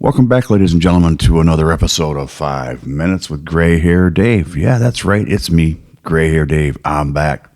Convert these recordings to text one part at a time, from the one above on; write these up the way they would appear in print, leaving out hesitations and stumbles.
Welcome back, ladies and gentlemen, to another episode of 5 Minutes with Gray Hair Dave. Yeah, that's right. It's me, Gray Hair Dave. I'm back.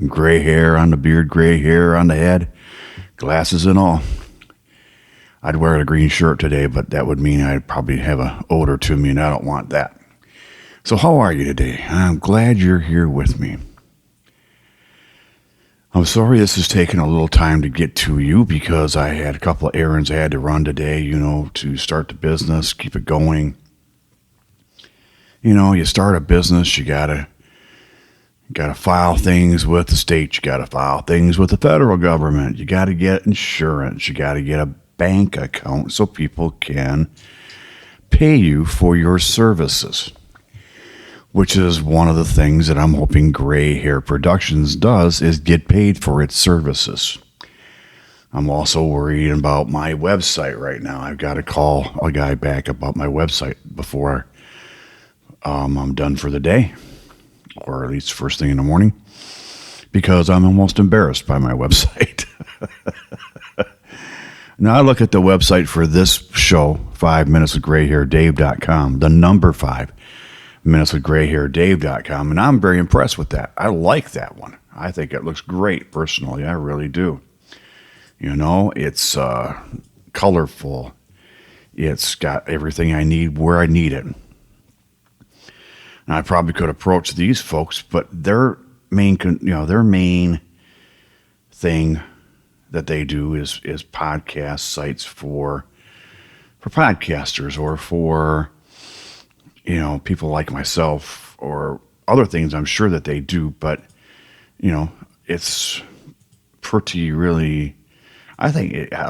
Gray hair on the beard, gray hair on the head, glasses and all. I'd wear a green shirt today, but that would mean I'd probably have an odor to me, and I don't want that. So how are you today? I'm glad you're here with me. I'm sorry this has taken a little time to get to you because I had a couple of errands I had to run today, to start the business, keep it going. You start a business, you gotta file things with the state, you gotta file things with the federal government, you gotta get insurance, you gotta get a bank account so people can pay you for your services, which is one of the things that I'm hoping Gray Hair Productions does, is get paid for its services. I'm also worried about my website right now. I've got to call a guy back about my website before I'm done for the day, or at least first thing in the morning, because I'm almost embarrassed by my website. Now, I look at the website for this show, 5minuteswithgrayhairdave.com, the number 5. minuteswithgrayhairdave.com, and I'm very impressed with that. I like that one. I think it looks great personally. I really do. It's colorful. It's got everything I need where I need it. And I probably could approach these folks, but their main thing that they do is podcast sites for podcasters, or for people like myself, or other things I'm sure that they do, but, it's pretty really, I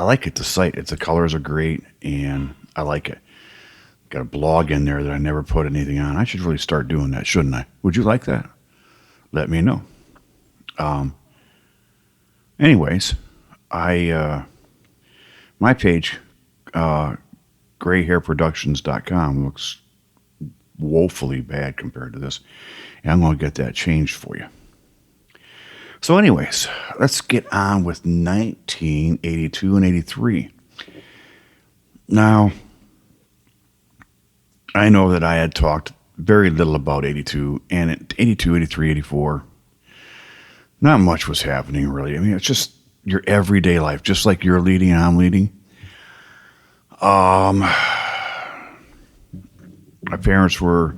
like it, the site. The colors are great, and I like it. Got a blog in there that I never put anything on. I should really start doing that, shouldn't I? Would you like that? Let me know. Anyways, my page, grayhairproductions.com, looks woefully bad compared to this, and I'm going to get that changed for you. So anyways, let's get on with 1982 and 83. Now, I know that I had talked very little about 82, and 82, 83, 84, not much was happening really. I mean, it's just your everyday life, just like you're leading and I'm leading. My parents were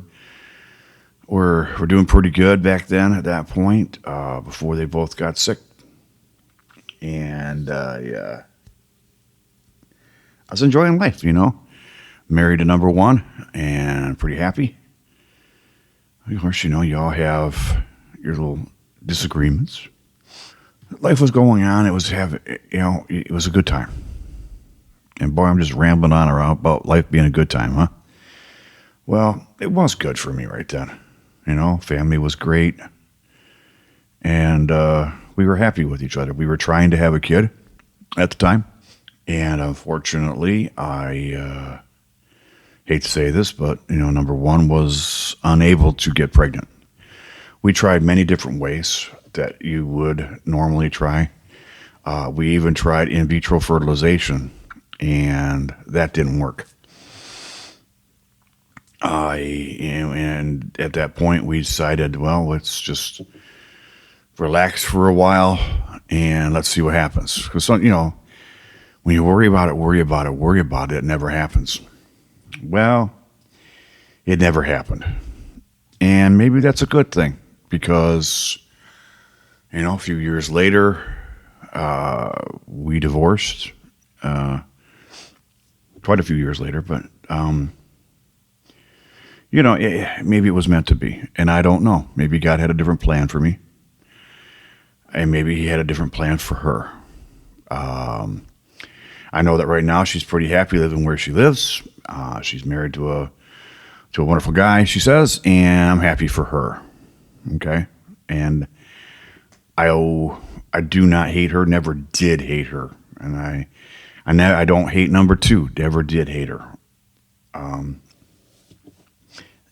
doing pretty good back then at that point, before they both got sick. And I was enjoying life, married to number one, and pretty happy. Of course, you all have your little disagreements. Life was going on. It was it was a good time. And boy, I'm just rambling on around about life being a good time, huh? Well, it was good for me right then. Family was great. And we were happy with each other. We were trying to have a kid at the time. And unfortunately, I hate to say this, but, number one was unable to get pregnant. We tried many different ways that you would normally try. We even tried in vitro fertilization, and that didn't work. And at that point we decided, well, let's just relax for a while and let's see what happens. Because, when you worry about it, it never happens. Well, it never happened. And maybe that's a good thing, because, a few years later, we divorced, quite a few years later, but, maybe it was meant to be, and I don't know. Maybe God had a different plan for me, and maybe he had a different plan for her. I know that right now she's pretty happy living where she lives. She's married to a wonderful guy, she says, and I'm happy for her. Okay? And I do not hate her, never did hate her. And I don't hate number two, never did hate her.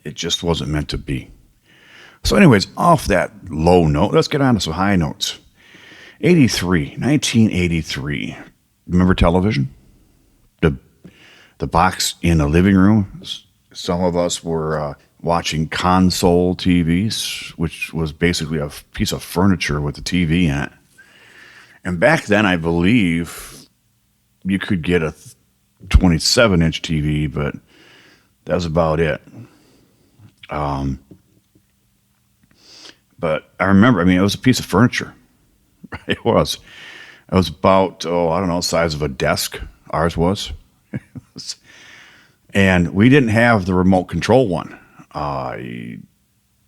It just wasn't meant to be. So anyways, off that low note, let's get on to some high notes. 1983. Remember television? the box in the living room. Some of us were watching console TVs, which was basically a piece of furniture with a TV in it. And back then, I believe you could get a 27-inch TV, but that was about it. But I remember, I mean, it was a piece of furniture. It was. It was about, I don't know, the size of a desk. Ours was. And we didn't have the remote control one. I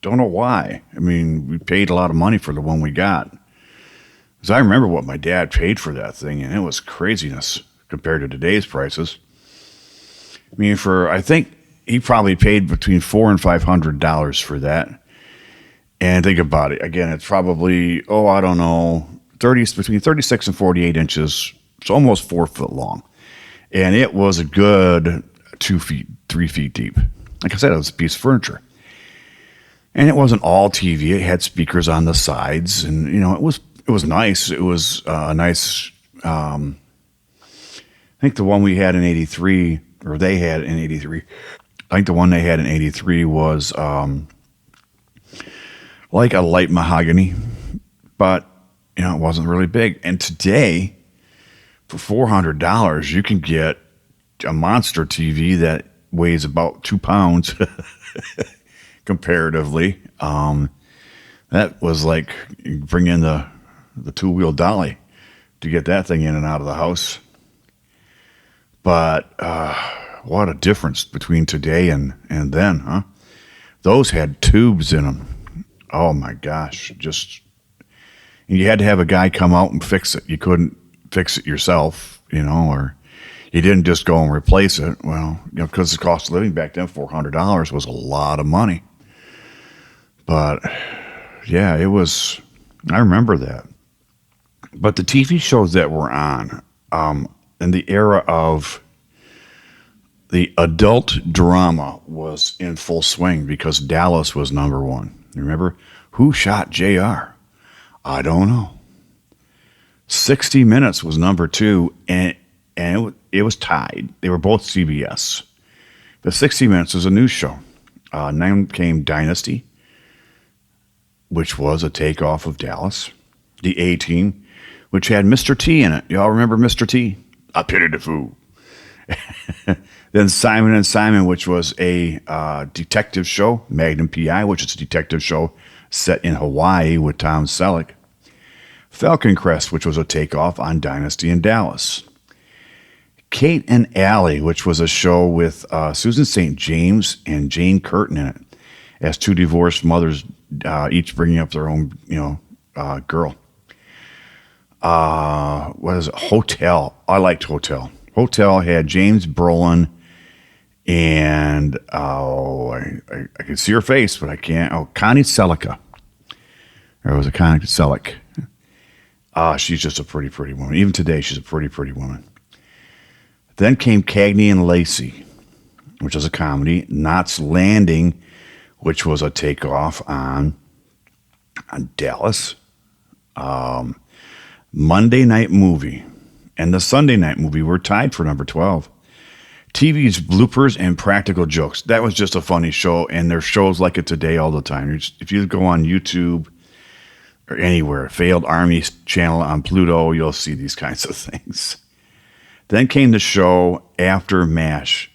don't know why. I mean, we paid a lot of money for the one we got. Because I remember what my dad paid for that thing, and it was craziness compared to today's prices. I mean, I think he probably paid between $400 and $500 for that. And think about it. Again, it's probably, I don't know, between 36 and 48 inches. It's almost 4 foot long. And it was a good 2 feet, 3 feet deep. Like I said, it was a piece of furniture. And it wasn't all TV. It had speakers on the sides. And, it was nice. It was a nice, I think the one we had in 83, or they had in 83, I think the one they had in 83 was like a light mahogany, but it wasn't really big. And today, for $400, you can get a monster TV that weighs about 2 pounds comparatively. That was like you bring in the two-wheel dolly to get that thing in and out of the house. But what a difference between today and then, huh? Those had tubes in them. Oh my gosh, and you had to have a guy come out and fix it. You couldn't fix it yourself, or you didn't just go and replace it. Well, because the cost of living back then, $400 was a lot of money. But yeah, it was, I remember that. But the TV shows that were on in the era of the adult drama was in full swing because Dallas was number one. You remember? Who shot JR? I don't know. 60 Minutes was number 2, and it was tied. They were both CBS. But 60 Minutes was a news show. Then came Dynasty, which was a takeoff of Dallas. The A-Team, which had Mr. T in it. Y'all remember Mr. T? I pity the fool. Then Simon and Simon, which was a detective show. Magnum P.I., which is a detective show set in Hawaii with Tom Selleck. Falcon Crest, which was a takeoff on Dynasty in Dallas. Kate and Allie, which was a show with Susan St. James and Jane Curtin in it, as two divorced mothers, each bringing up their own, girl. What is it? Hotel. I liked Hotel. Hotel had James Brolin and I can see her face, but I can't. Oh, Connie Sellecca. There was a Connie Selleck. She's just a pretty, pretty woman. Even today, she's a pretty, pretty woman. Then came Cagney and Lacey, which was a comedy. Knots Landing, which was a takeoff on Dallas. Monday Night Movie and the Sunday Night Movie were tied for number 12. TV's bloopers and practical jokes. That was just a funny show, and there's shows like it today all the time. If you go on YouTube or anywhere, Failed Army channel on Pluto, you'll see these kinds of things. Then came the show after MASH.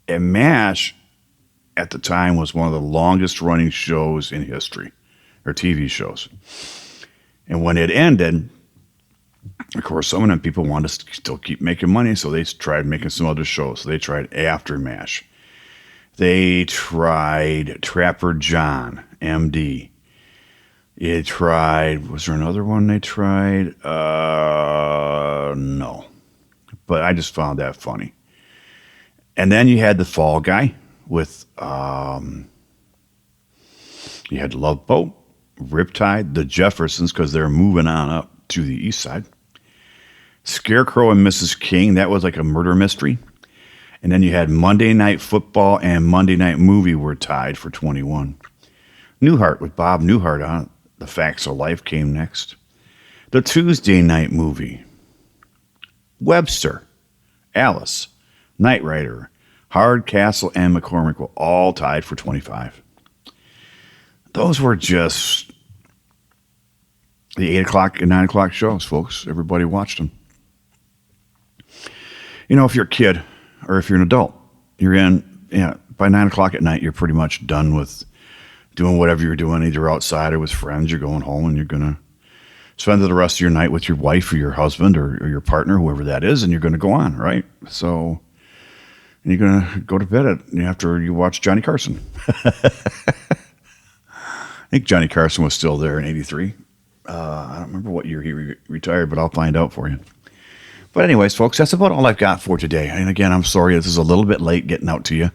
And MASH, at the time, was one of the longest running shows in history, or TV shows. And when it ended, of course, some of them people wanted to still keep making money, so they tried making some other shows. So they tried after MASH. They tried Trapper John, MD. It tried, was there another one they tried? No. But I just found that funny. And then you had the Fall Guy with, you had Love Boat, Riptide, The Jeffersons, because they're moving on up to the east side. Scarecrow and Mrs. King, that was like a murder mystery. And then you had Monday Night Football and Monday Night Movie were tied for 21. Newhart with Bob Newhart on it. The Facts of Life came next. The Tuesday Night Movie. Webster, Alice, Knight Rider, Hardcastle, and McCormick were all tied for 25. Those were just the 8 o'clock and 9 o'clock shows, folks. Everybody watched them. If you're a kid or if you're an adult, by 9 o'clock at night, you're pretty much done with doing whatever you're doing, either outside or with friends. You're going home and you're going to spend the rest of your night with your wife or your husband or your partner, whoever that is, and you're going to go on, right? So you're going to go to bed after you watch Johnny Carson. I think Johnny Carson was still there in 83. I don't remember what year he retired, but I'll find out for you. But anyways, folks, that's about all I've got for today. And again, I'm sorry this is a little bit late getting out to you.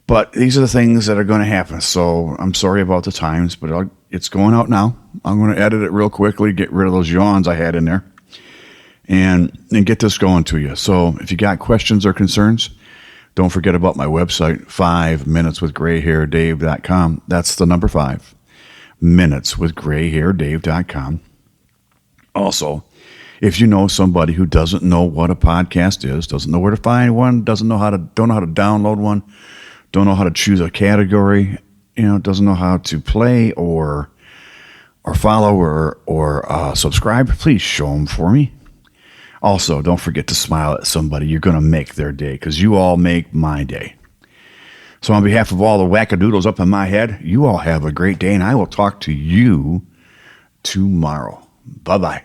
But these are the things that are going to happen. So I'm sorry about the times, but it's going out now. I'm going to edit it real quickly, get rid of those yawns I had in there, and get this going to you. So if you got questions or concerns, don't forget about my website, 5minuteswithgrayhairdave.com. That's the number 5, minuteswithgrayhairdave.com. Also, if you know somebody who doesn't know what a podcast is, doesn't know where to find one, don't know how to download one, don't know how to choose a category, doesn't know how to play or follow or subscribe, please show them for me. Also, don't forget to smile at somebody. You're going to make their day because you all make my day. So on behalf of all the wackadoodles up in my head, you all have a great day, and I will talk to you tomorrow. Bye-bye.